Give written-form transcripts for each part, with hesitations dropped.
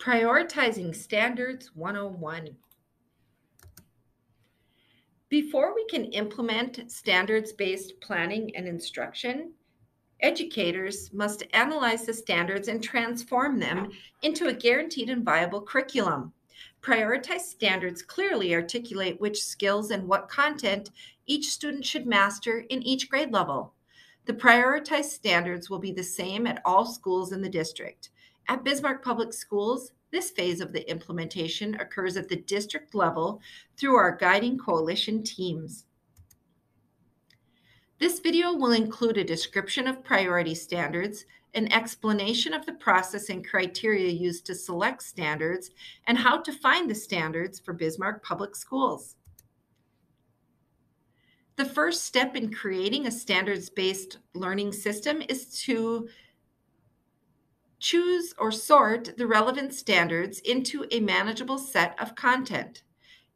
Prioritizing Standards 101. Before we can implement standards-based planning and instruction, educators must analyze the standards and transform them into a guaranteed and viable curriculum. Prioritized standards clearly articulate which skills and what content each student should master in each grade level. The prioritized standards will be the same at all schools in the district. At Bismarck Public Schools, this phase of the implementation occurs at the district level through our guiding coalition teams. This video will include a description of priority standards, an explanation of the process and criteria used to select standards, and how to find the standards for Bismarck Public Schools. The first step in creating a standards-based learning system is to choose or sort the relevant standards into a manageable set of content.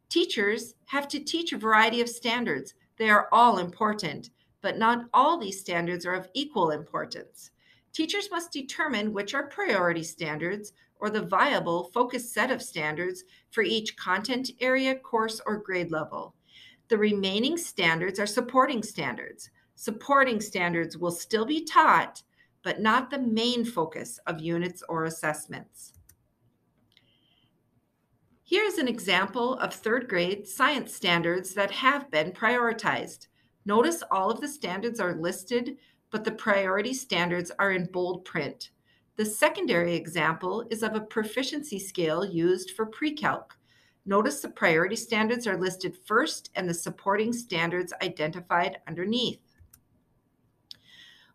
Teachers have to teach a variety of standards. They are all important, but not all these standards are of equal importance. Teachers must determine which are priority standards or the viable focused set of standards for each content area, course, or grade level. The remaining standards are supporting standards. Supporting standards will still be taught, but not the main focus of units or assessments. Here's an example of third grade science standards that have been prioritized. Notice all of the standards are listed, but the priority standards are in bold print. The secondary example is of a proficiency scale used for pre-calc. Notice the priority standards are listed first and the supporting standards identified underneath.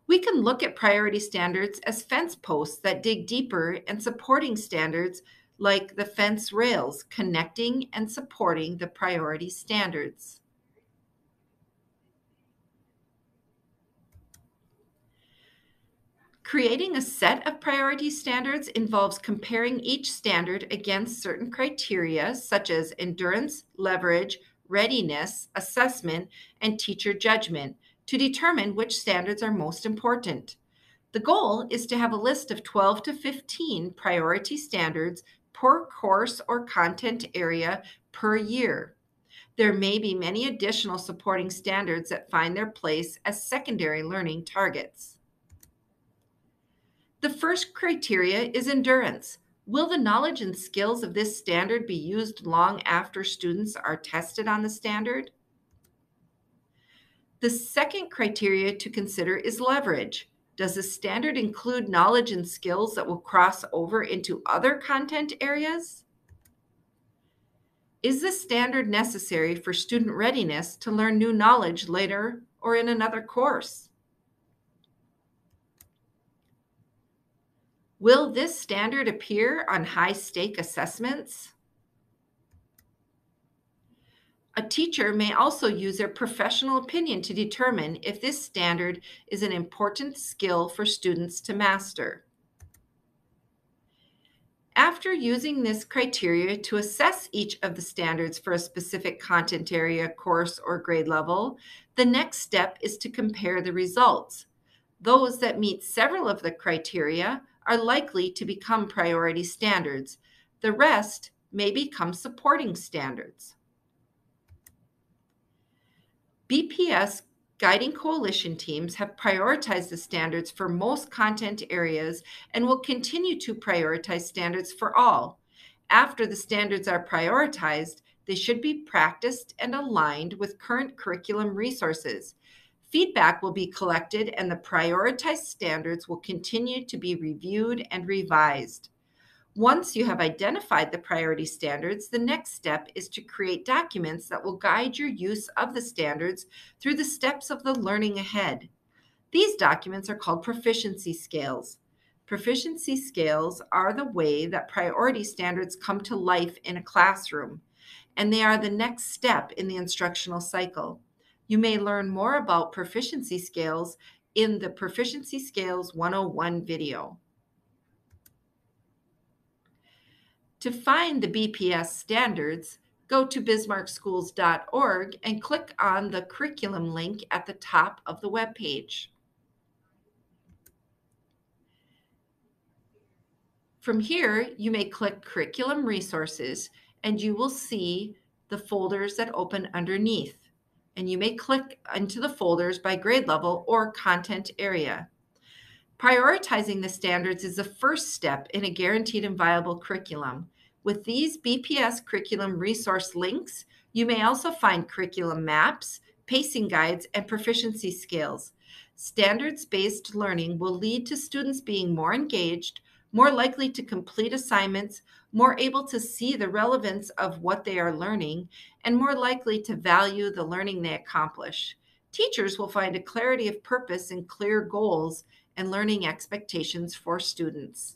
We can look at priority standards as fence posts that dig deeper and supporting standards like the fence rails connecting and supporting the priority standards. Creating a set of priority standards involves comparing each standard against certain criteria such as endurance, leverage, readiness, assessment, and teacher judgment to determine which standards are most important. The goal is to have a list of 12 to 15 priority standards per course or content area per year. There may be many additional supporting standards that find their place as secondary learning targets. The first criteria is endurance. Will the knowledge and skills of this standard be used long after students are tested on the standard? The second criteria to consider is leverage. Does the standard include knowledge and skills that will cross over into other content areas? Is the standard necessary for student readiness to learn new knowledge later or in another course? Will this standard appear on high-stake assessments? A teacher may also use their professional opinion to determine if this standard is an important skill for students to master. After using this criteria to assess each of the standards for a specific content area, course, or grade level, the next step is to compare the results. Those that meet several of the criteria are likely to become priority standards. The rest may become supporting standards. BPS guiding coalition teams have prioritized the standards for most content areas and will continue to prioritize standards for all. After the standards are prioritized, they should be practiced and aligned with current curriculum resources. Feedback will be collected and the prioritized standards will continue to be reviewed and revised. Once you have identified the priority standards, the next step is to create documents that will guide your use of the standards through the steps of the learning ahead. These documents are called proficiency scales. Proficiency scales are the way that priority standards come to life in a classroom, and they are the next step in the instructional cycle. You may learn more about proficiency scales in the Proficiency Scales 101 video. To find the BPS standards, go to bismarckschools.org and click on the curriculum link at the top of the web page. From here, you may click Curriculum Resources, and you will see the folders that open underneath. And you may click into the folders by grade level or content area. Prioritizing the standards is the first step in a guaranteed and viable curriculum. With these BPS curriculum resource links, you may also find curriculum maps, pacing guides, and proficiency scales. Standards-based learning will lead to students being more engaged, more likely to complete assignments, more able to see the relevance of what they are learning, and more likely to value the learning they accomplish. Teachers will find a clarity of purpose and clear goals and learning expectations for students.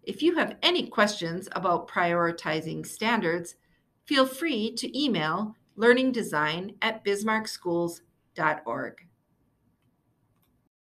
If you have any questions about prioritizing standards, feel free to email learningdesign@bismarckschools.org.